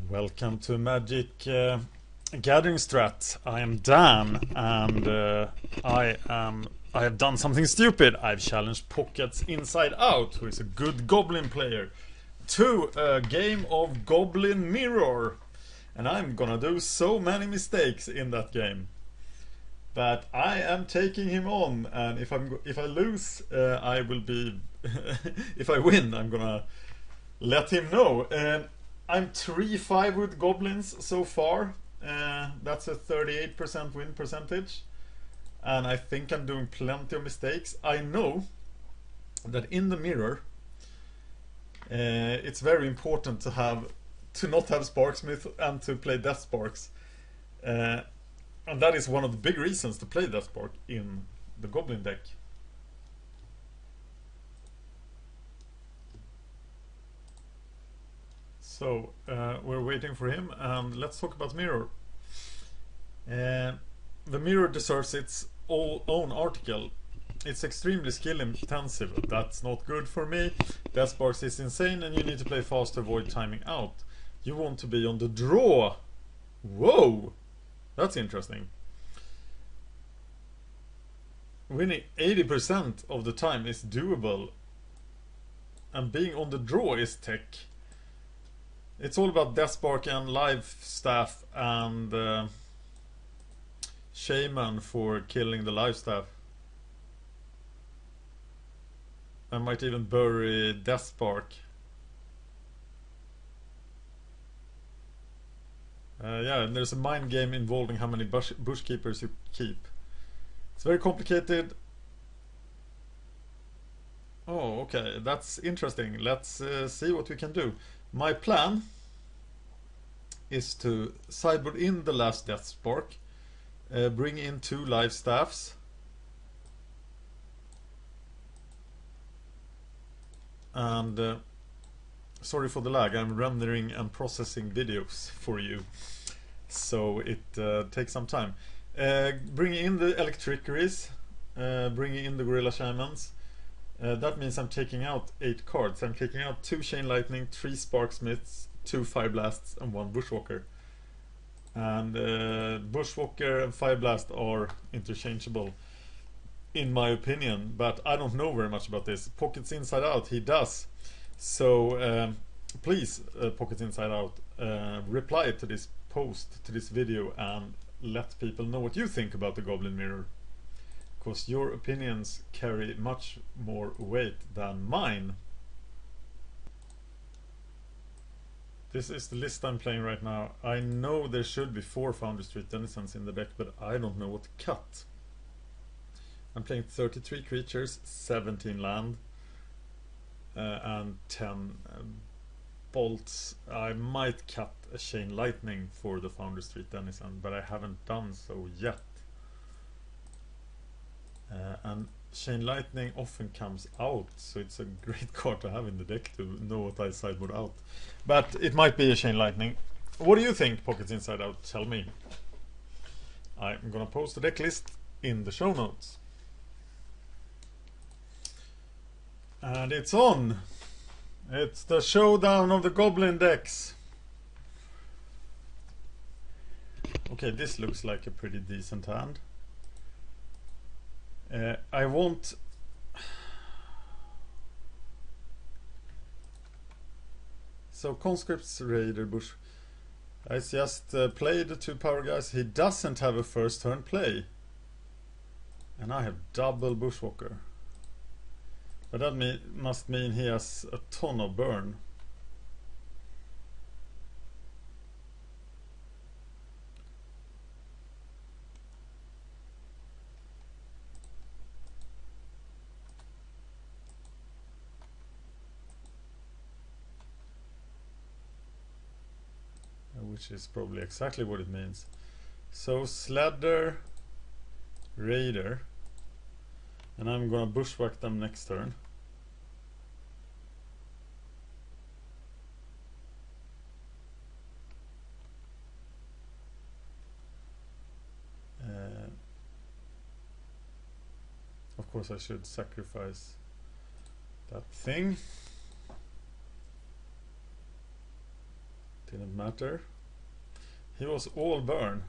Welcome to MagicGatheringStrat. I am Dan, and I have done something stupid. I've challenged Pocketsinsideout, who is a good Goblin player, to a game of Goblin Mirror, and I'm gonna do so many mistakes in that game. But I am taking him on, and if I lose, I will be. If I win, I'm gonna let him know. I'm 3-5 with Goblins so far. That's a 38% win percentage. And I think I'm doing plenty of mistakes. I know that in the mirror, it's very important to not have Sparksmith and to play Death Sparks. And that is one of the big reasons to play Death Spark in the Goblin deck. So we're waiting for him, and let's talk about Mirror. The Mirror deserves its own article. It's extremely skill intensive. That's not good for me. Death Sparks is insane, and you need to play fast to avoid timing out. You want to be on the draw. Whoa! That's interesting. Winning 80% of the time is doable, and being on the draw is tech. It's all about Death Spark and Lifestaff and Shaman for killing the Lifestaff. I might even bury Death Spark. Yeah, and there's a mind game involving how many bushkeepers you keep. It's very complicated. Oh, okay, that's interesting. Let's see what we can do. My plan is to sideboard in the last Death Spark, bring in 2 Lifestaffs, and sorry for the lag, I'm rendering and processing videos for you, so it takes some time. Bringing in the Elecktrickeries, bringing in the Gorilla Shamans. That means I'm taking out 8 cards. I'm taking out 2 Chain Lightning, 3 Sparksmiths, 2 Fireblasts, and 1 Bushwhacker. And Bushwhacker and Fireblast are interchangeable, in my opinion, but I don't know very much about this. Pocketsinsideout, he does. So please, Pocketsinsideout, reply to this post, to this video, and let people know what you think about the Goblin Mirror. Because your opinions carry much more weight than mine. This is the list I'm playing right now. I know there should be 4 Foundry Street Denizens in the deck, but I don't know what to cut. I'm playing 33 creatures, 17 land, and 10 bolts. I might cut a Chain Lightning for the Foundry Street Denizen, but I haven't done so yet. And Chain Lightning often comes out, so it's a great card to have in the deck to know what I sideboard out. But it might be a Chain Lightning. What do you think, Pocketsinsideout? Tell me. I'm gonna post the deck list in the show notes. And it's on! It's the showdown of the Goblin decks. Okay, this looks like a pretty decent hand. I won't. So Conscripts, Raider, Bush. I just played the 2 power guys. He doesn't have a first turn play, and I have double Bushwhacker. But that must mean he has a ton of burn. Which is probably exactly what it means. So Sledder, Raider, and I'm gonna bushwhack them next turn. Of course I should sacrifice that thing. Didn't matter. He was all burn.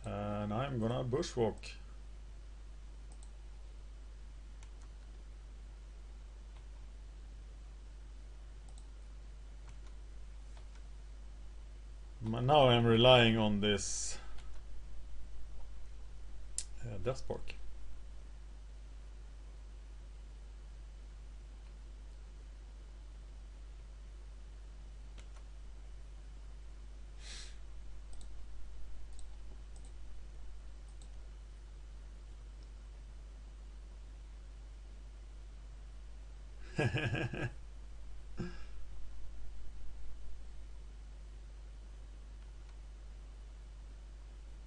And I'm gonna bushwalk. Now I'm relying on this Death Spark.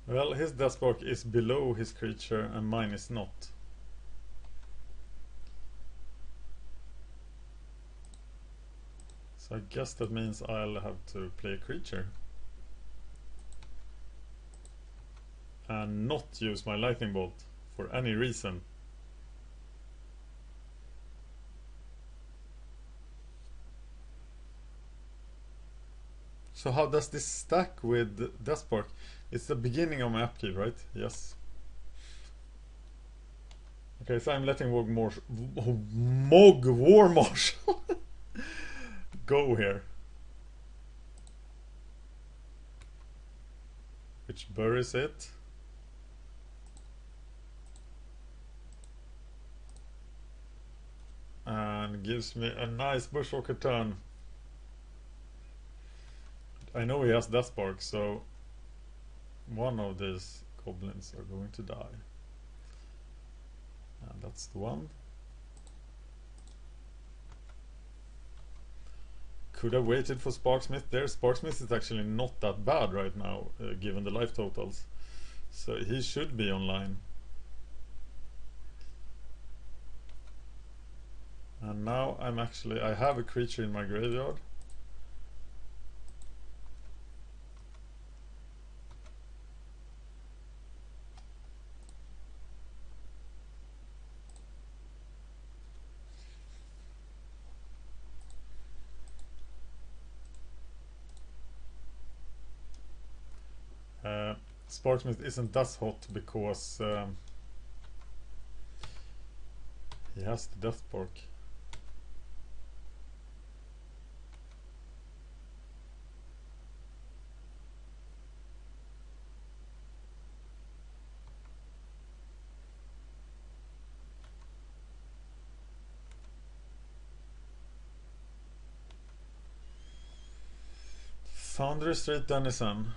Well, his Death Spark is below his creature and mine is not. So I guess that means I'll have to play a creature. And not use my Lightning Bolt for any reason. So how does this stack with Death Spark? It's the beginning of my upkeep, right? Yes. Okay, so I'm letting Mogg War Marshall go here. Which buries it. And gives me a nice Bushwhacker turn. I know he has Death Spark, so one of these goblins are going to die. And that's the one. Could have waited for Sparksmith there. Sparksmith is actually not that bad right now, given the life totals. So he should be online. And now I have a creature in my graveyard. Sparksmith isn't that hot because he has the Death Spark. Foundry Street Denizen.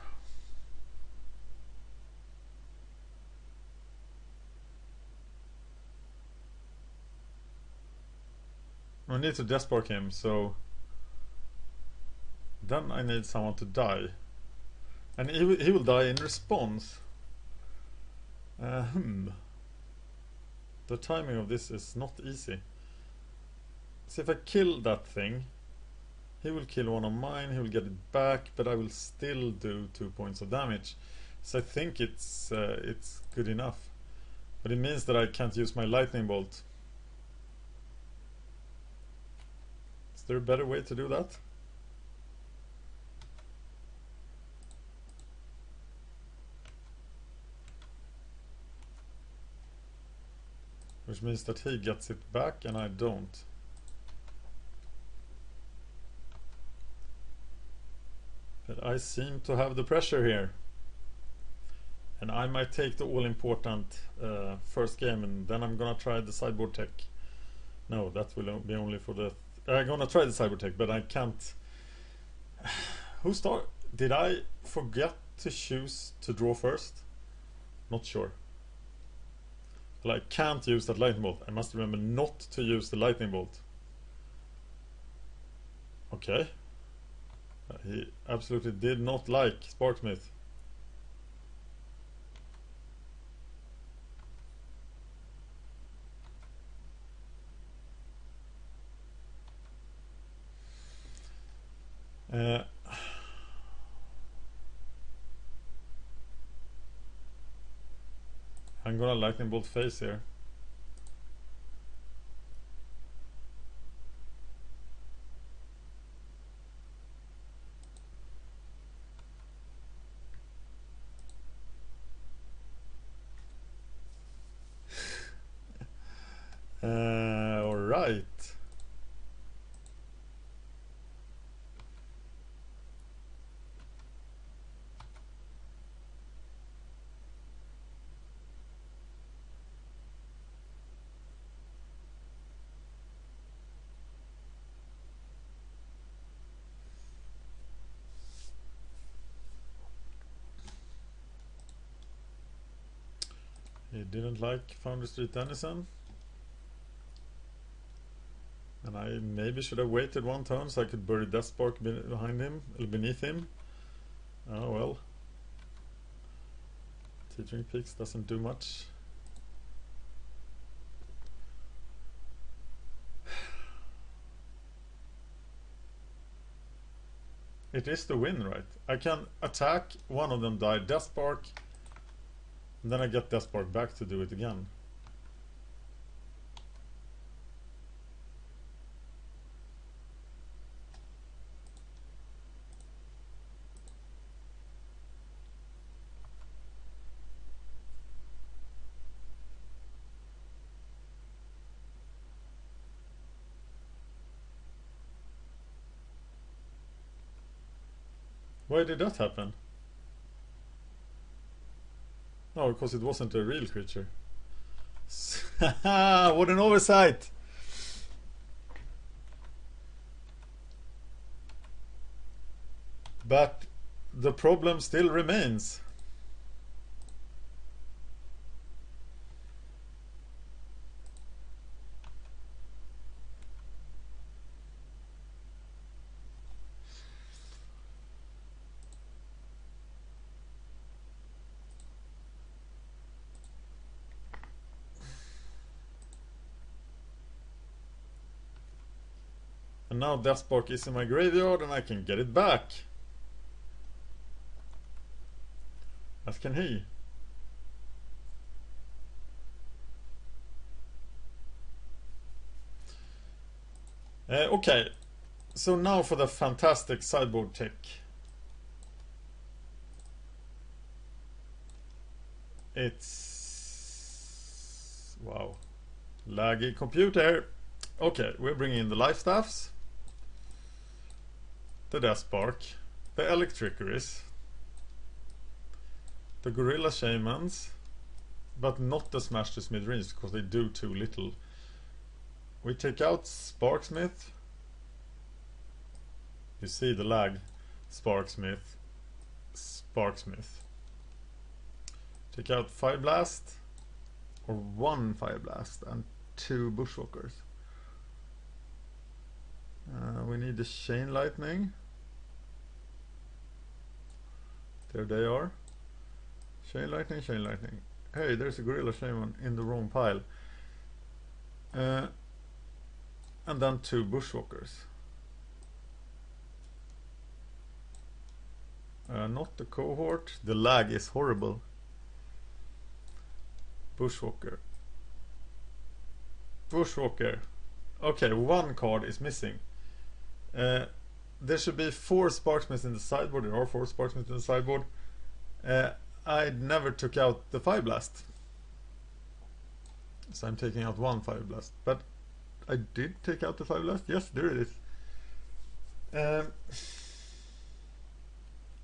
I need to Death Spark him, so then I need someone to die. And he will die in response. The timing of this is not easy. So if I kill that thing, he will kill one of mine, he will get it back, but I will still do 2 points of damage. So I think it's good enough. But it means that I can't use my Lightning Bolt. Is there a better way to do that? Which means that he gets it back and I don't. But I seem to have the pressure here. And I might take the all-important first game, and then I'm gonna try the sideboard tech. No, that will be only for the... I'm gonna try the sideboard tech, but I can't... Did I forget to choose to draw first? Not sure. Well, I can't use that lightning bolt. I must remember not to use the lightning bolt. Okay. He absolutely did not like Sparksmith. I'm gonna lightning bolt face here. Alright. He didn't like Foundry Street Denizen. And I maybe should have waited one turn so I could bury Deathspark behind him, beneath him. Oh well. Teetering Peaks doesn't do much. It is the win, right? I can attack, one of them die, Deathspark, and then I get Deathspark back to do it again. Why did that happen? Oh, because it wasn't a real creature. What an oversight! But the problem still remains. And now Deathspark is in my graveyard and I can get it back. As can he. Okay, so now for the fantastic sideboard tech. It's... wow. Laggy computer. Okay, we're bringing in the Lifestaffs, the Deathspark, the Elecktrickeries, the Gorilla Shamans, but not the Smash the Smithereens because they do too little. We take out Sparksmith. You see the lag. Sparksmith. Sparksmith. Take out Fireblast. Or one Fireblast and two Bushwhackers. We need the Chain Lightning. There they are. Chain Lightning, Chain Lightning. Hey, there's a Gorilla Shaman in the wrong pile. And then two Bushwhackers. Not the cohort. The lag is horrible. Bushwhacker. Bushwhacker. Okay, one card is missing. There should be 4 Sparksmiths in the sideboard. There are 4 Sparksmiths in the sideboard. I never took out the Fireblast. So I'm taking out one Fireblast. But I did take out the Fireblast. Yes, there it is.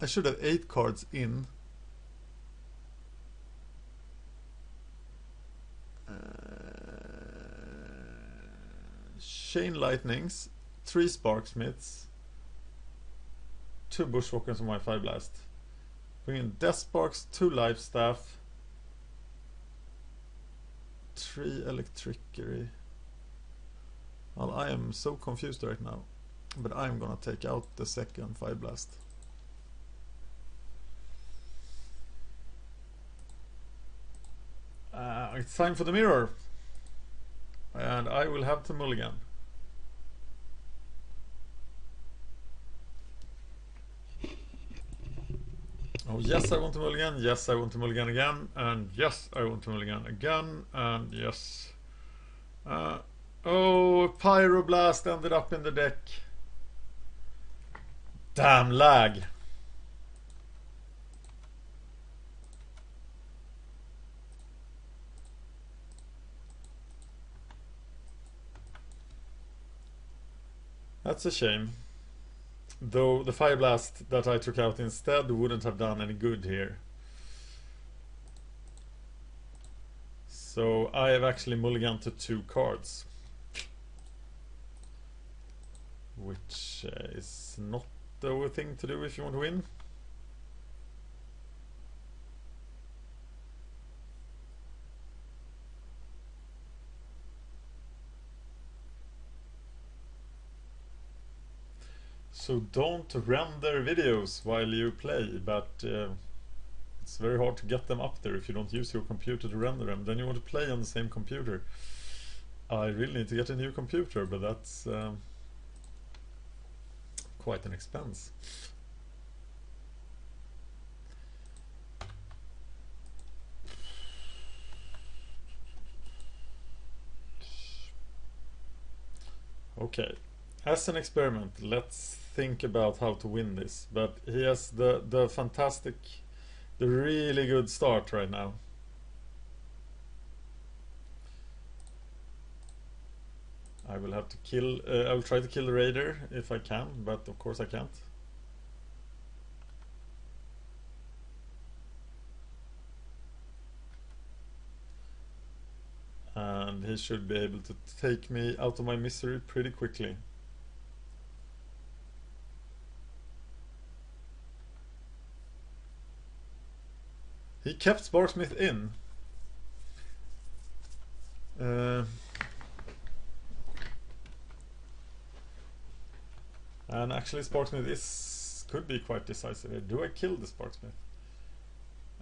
I should have 8 cards in. Chain Lightnings, 3 Sparksmiths, 2 Bushwhackers on my Fireblast. Bring in Deathsparks, 2 Lifestaff, 3 Elecktrickery. Well, I am so confused right now, but I'm gonna take out the second Fireblast. It's time for the mirror, and I will have to mulligan. Oh yes, I want to mulligan, yes I want to mulligan again, and yes I want to mulligan again, and yes. Oh, Pyroblast ended up in the deck. Damn lag. That's a shame. Though the Fireblast that I took out instead wouldn't have done any good here. So I have actually mulliganed to 2 cards. Which is not the thing to do if you want to win. So don't render videos while you play, but it's very hard to get them up there if you don't use your computer to render them. Then you want to play on the same computer. I really need to get a new computer, but that's quite an expense. Okay, as an experiment, let's think about how to win this. But he has the fantastic, the really good start right now. I will have to kill, I will try to kill the Raider if I can, but of course I can't. And he should be able to take me out of my misery pretty quickly. He kept Sparksmith in. And actually Sparksmith could be quite decisive here. Do I kill the Sparksmith?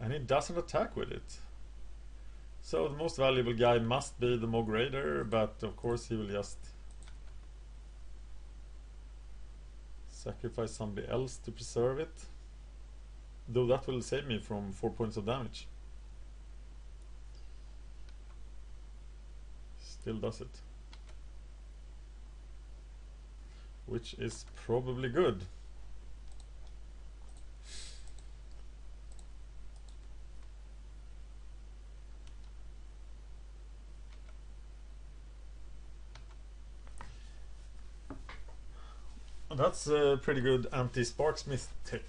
And he doesn't attack with it. So the most valuable guy must be the Mogg Raider, but of course he will just sacrifice somebody else to preserve it. Though that will save me from 4 points of damage. Still does it. Which is probably good. That's a pretty good anti-Sparksmith tech.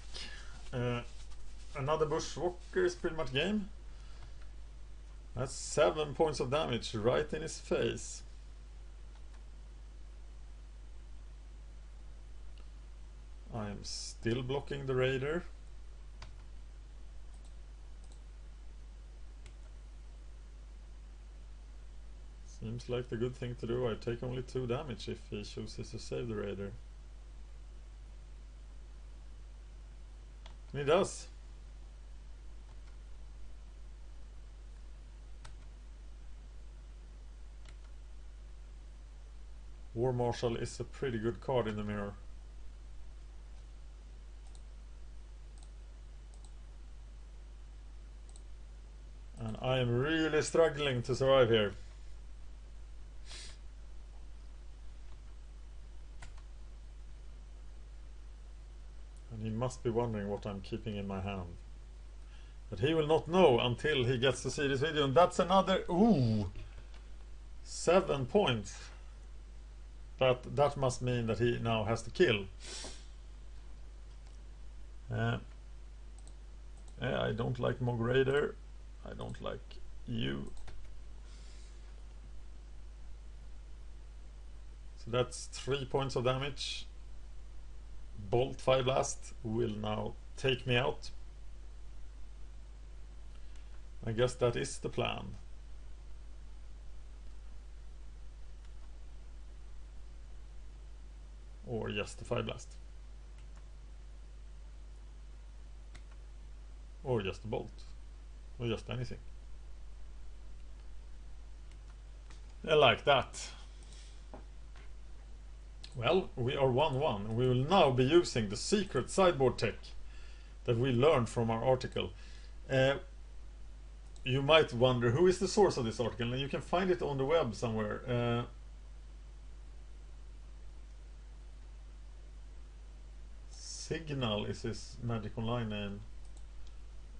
Another Bushwhacker is pretty much game. That's 7 points of damage right in his face. I am still blocking the Raider. Seems like the good thing to do. I take only 2 damage if he chooses to save the Raider. And he does. War Marshall is a pretty good card in the mirror. And I am really struggling to survive here. And he must be wondering what I'm keeping in my hand. But he will not know until he gets to see this video. And that's another... Ooh! 7 points. But that must mean that he now has to kill. Yeah, I don't like Mogg Raider. I don't like you. So that's 3 points of damage. Bolt Fireblast will now take me out. I guess that is the plan. Or just the Fireblast. Or just the Bolt. Or just anything. I like that. Well, we are 1-1. We will now be using the secret sideboard tech that we learned from our article. You might wonder who is the source of this article, and you can find it on the web somewhere. Signal is his Magic Online name.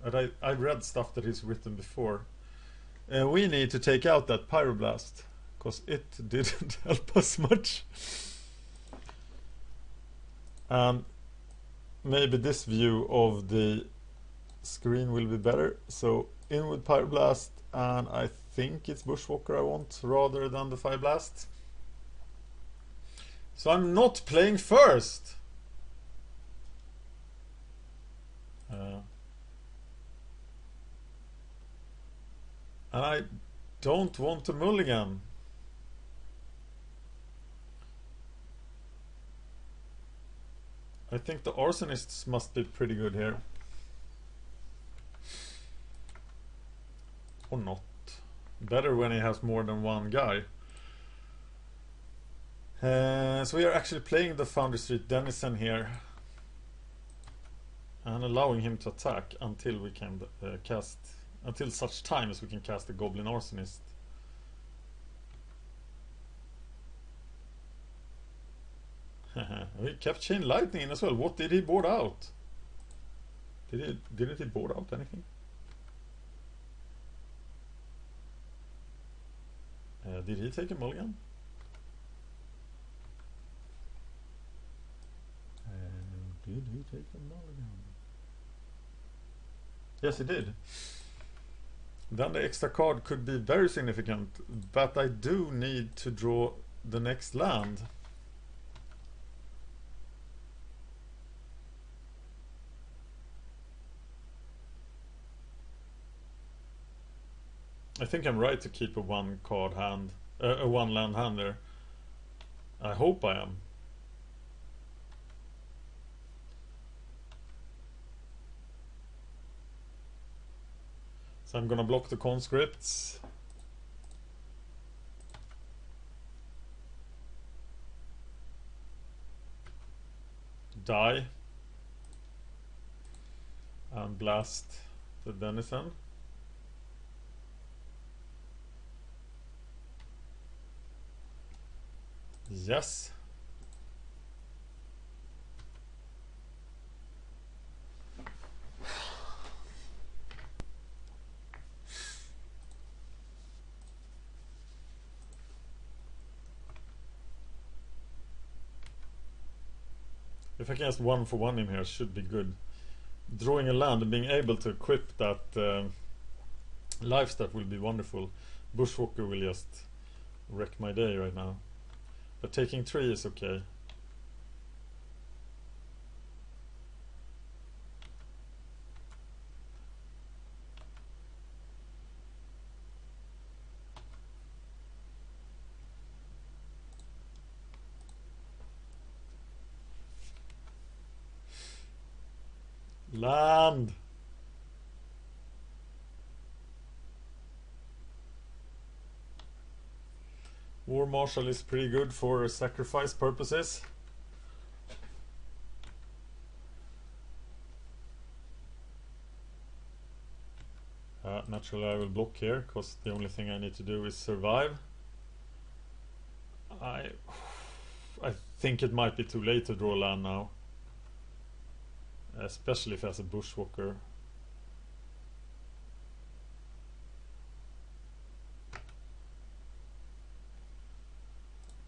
And I read stuff that he's written before. We need to take out that Pyroblast, because it didn't help us much. And maybe this view of the screen will be better. So in with Pyroblast, and I think it's Bushwhacker I want rather than the Fireblast. So I'm not playing first. And I don't want to mulligan. I think the Arsonists must be pretty good here. Or not. Better when he has more than one guy. So we are actually playing the Foundry Street Denizen here. And allowing him to attack until we can cast... Until such time as we can cast the Goblin Arsonist. We kept Chain Lightning in as well. What did he board out? Didn't he board out anything? Did he take a mulligan? Did he take a mulligan? Yes, he did. Then the extra card could be very significant, but I do need to draw the next land. I think I'm right to keep a one card hand, a one land hand there. I hope I am. So I'm gonna block the conscripts. Die. And blast the Denizen. Yes. If I cast 1-for-1 in here, should be good. Drawing a land and being able to equip that Lifestaff will be wonderful. Bushwhacker will just wreck my day right now. But taking 3 is okay. Land! War Marshall is pretty good for sacrifice purposes. Naturally I will block here, because the only thing I need to do is survive. I think it might be too late to draw land now. Especially if he has a Bushwhacker.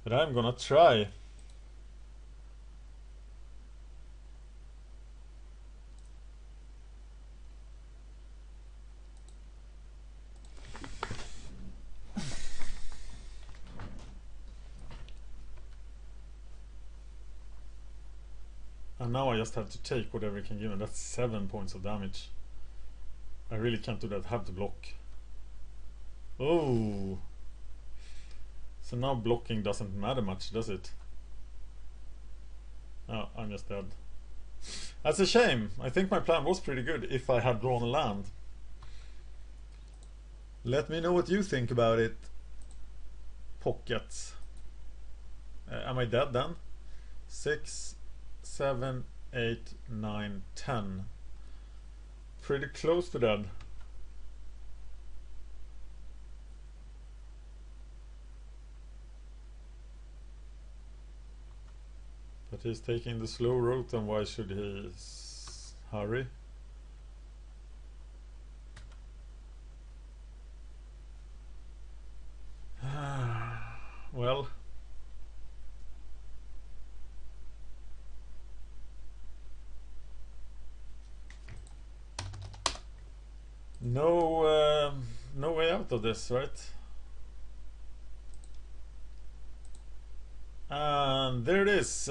But I'm gonna try. And now I just have to take whatever he can give, and that's 7 points of damage. I really can't do that, I have to block. Oh! So now blocking doesn't matter much, does it? Oh, I'm just dead. That's a shame. I think my plan was pretty good if I had drawn a land. Let me know what you think about it. Pockets. Am I dead then? 6, 7, 8, 9, 10. Pretty close to dead. But he's taking the slow route, and why should he hurry? Well, No way out of this, right? And there it is.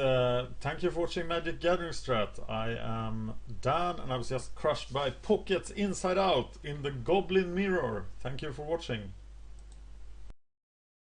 Thank you for watching MagicGatheringStrat. I am Dan, and I was just crushed by Pocketsinsideout in the Goblin mirror. Thank you for watching.